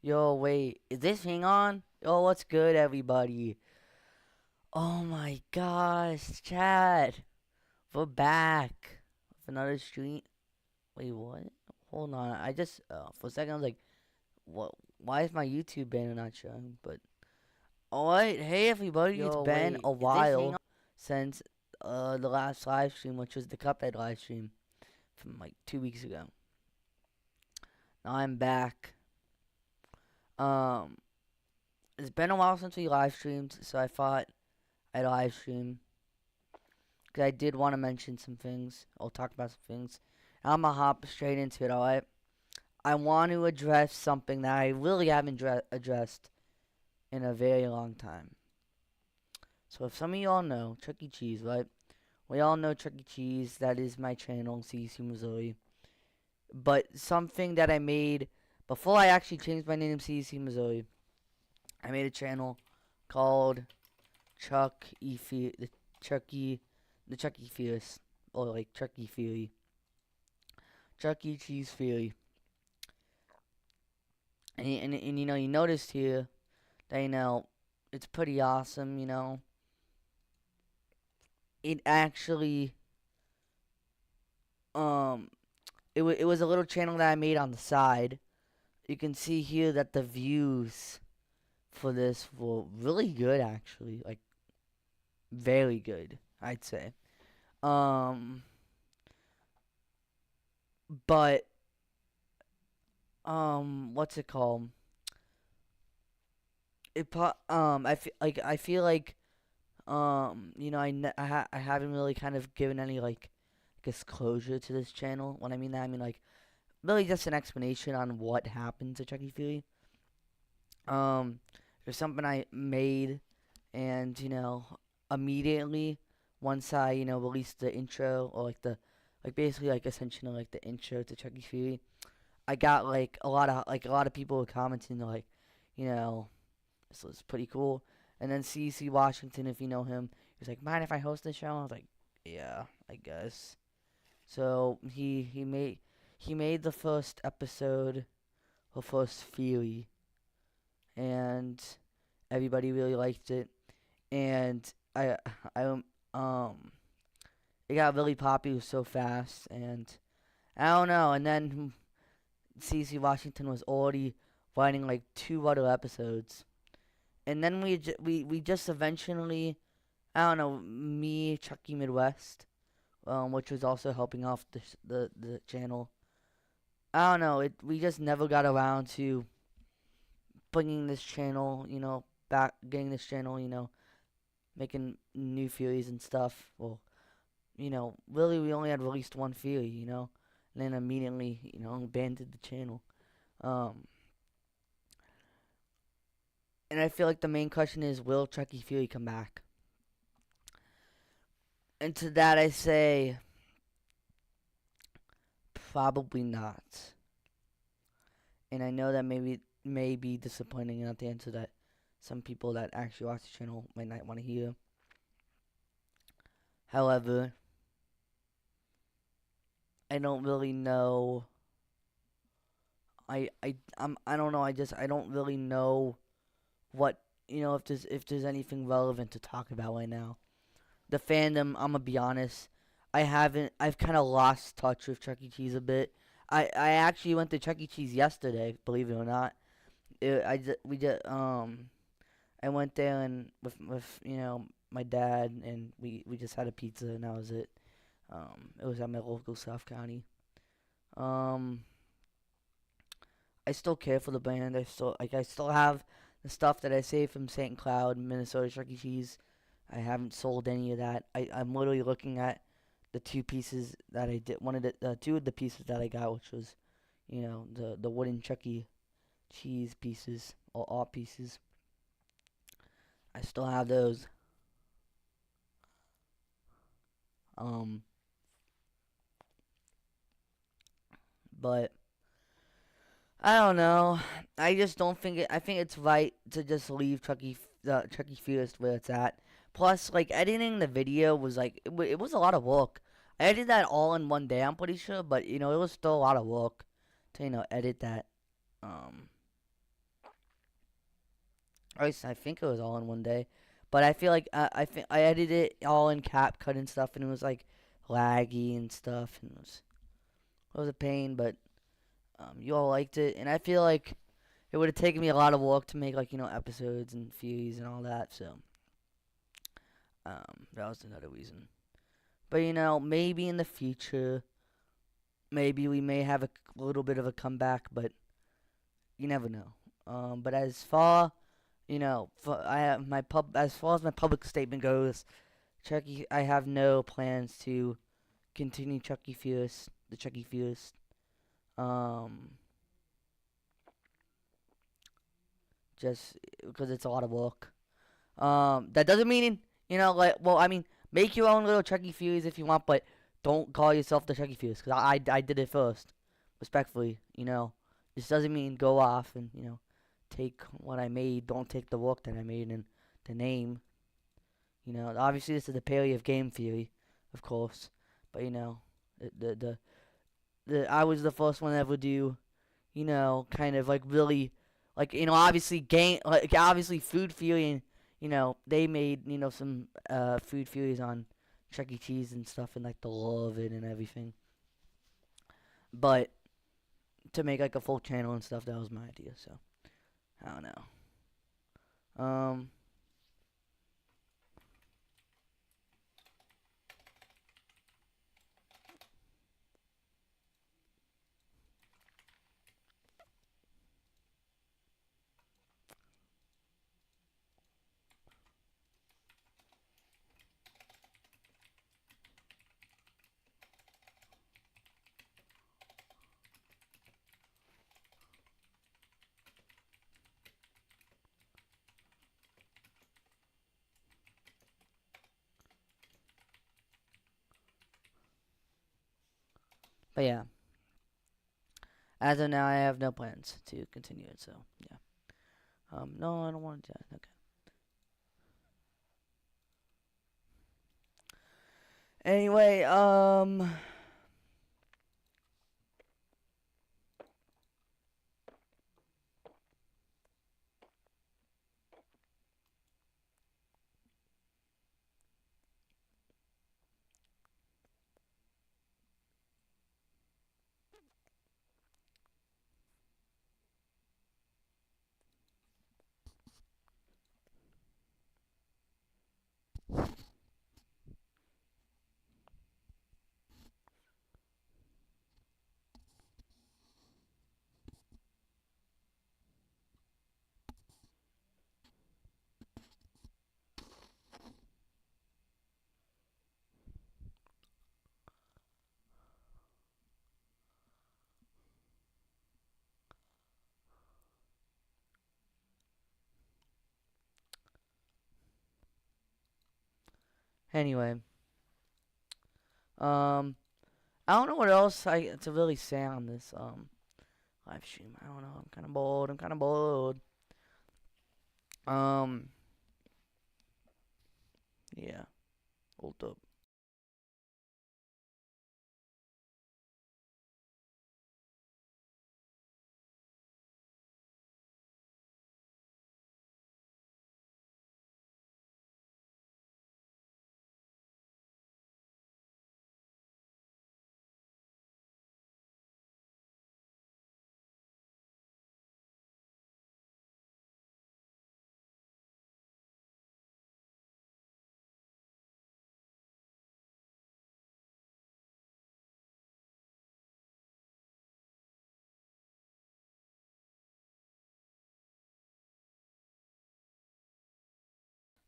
Yo, wait, is this thing on? Yo, what's good, everybody? Oh my gosh, Chad, we're back with another stream. Wait, what? Hold on, I just for a second I was like, what? Why is my YouTube banner not showing? But alright, hey everybody, it's Yo, been wait, a is this thing while on? since the last live stream, which was the Cuphead live stream from like 2 weeks ago. Now I'm back. Um, it's been a while since we live streamed, so I thought I'd live stream. Because I did want to mention some things. I'll talk about some things. I'm going to hop straight into it, alright? I want to address something that I really haven't addressed in a very long time. So, if some of y'all know Chuck E. Cheese, right? We all know Chuck E. Cheese. That is my channel, CEC Missouri. But something that I made before I actually changed my name to CEC Missouri, I made a channel called Chuck E. the Chuck E. Fierce, or like Chuck E. Fury. Chuck E. Cheese Fury. And you know, you noticed here that, you know, it's pretty awesome, you know. It actually, um, it was a little channel that I made on the side. You can see here that the views for this were really good, actually. Like, very good, I'd say. Um, but, what's it called? I feel like you know, I haven't really kind of given any like disclosure to this channel. When I mean that, I mean like really just an explanation on what happened to Chucky Fury. Um, there's something I made, and you know, immediately once I released the intro, or like basically like essentially like the intro to Chucky Fury, I got like a lot of people commenting like, you know, this was pretty cool. And then CC Washington, if you know him, he was like, "Mind if I host this show?" I was like, "Yeah, I guess." So he made the first episode, the first Fury, and everybody really liked it. And I um it got really popular so fast, and I don't know. And then CC Washington was already writing like two other episodes, and then we just eventually, I don't know, me, Chucky Midwest, which was also helping off the channel. I don't know, we just never got around to bringing this channel, back, getting this channel, making new Furies and stuff. Well, really we only had released one Fury, and then immediately, abandoned the channel. Um, and I feel like the main question is, will Chucky Fury come back? And to that I say, probably not. And I know that may be disappointing, not the answer that some people that actually watch the channel might not want to hear. However, I don't really know. I don't know. I don't really know what, if there's anything relevant to talk about right now. The fandom, I'm gonna be honest, I've kind of lost touch with Chuck E. Cheese a bit. I actually went to Chuck E. Cheese yesterday, believe it or not. We did I went there and with my dad, and we just had a pizza, and that was it. It was at my local South County. Um, I still care for the band. I still have the stuff that I saved from St. Cloud, Minnesota Chuck E. Cheese. I haven't sold any of that. I'm literally looking at the two pieces that I did. One of the two of the pieces that I got, which was, the wooden Chuck E. Cheese pieces, or art pieces. I still have those. Um, but I don't know. I just don't think it. I think it's right to just leave Chucky Fierce where it's at. Plus, like editing the video was like it was a lot of work. I did that all in one day. I'm pretty sure, but it was still a lot of work to edit that. Um, I think it was all in one day, but I feel like I think I edited it all in CapCut and stuff, and it was like laggy and stuff, and it was a pain. But you all liked it, and I feel like it would have taken me a lot of work to make like episodes and views and all that. So that was another reason. But maybe in the future, maybe we may have a little bit of a comeback, but you never know. But as far I have my as far as my public statement goes, Chucky, I have no plans to continue Chucky Fierce, the Chucky Fierce. Um, just because it's a lot of work. That doesn't mean like well, I mean, make your own little Chucky Fuse if you want, but don't call yourself the Chucky Fuse because I did it first, respectfully. This doesn't mean go off and take what I made. Don't take the work that I made and the name. Obviously this is the paley of game theory, of course, but the the, I was the first one that would do kind of like really, like obviously game, like obviously food theory, and they made some food theories on Chuck E. Cheese and stuff, and like the law of it and everything. But to make like a full channel and stuff, that was my idea. So I don't know. But yeah, as of now, I have no plans to continue it. So yeah. No, I don't want to. Okay. Anyway, anyway, um, I don't know what else to really say on this live stream. I don't know. I'm kind of bored. I'm kind of bored. Um, yeah. Hold up.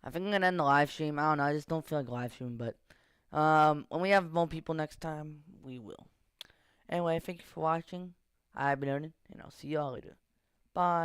I think I'm gonna end the live stream. I don't know. I just don't feel like live streaming, but when we have more people next time, we will. Anyway, thank you for watching. I've been Oden, and I'll see y'all later. Bye.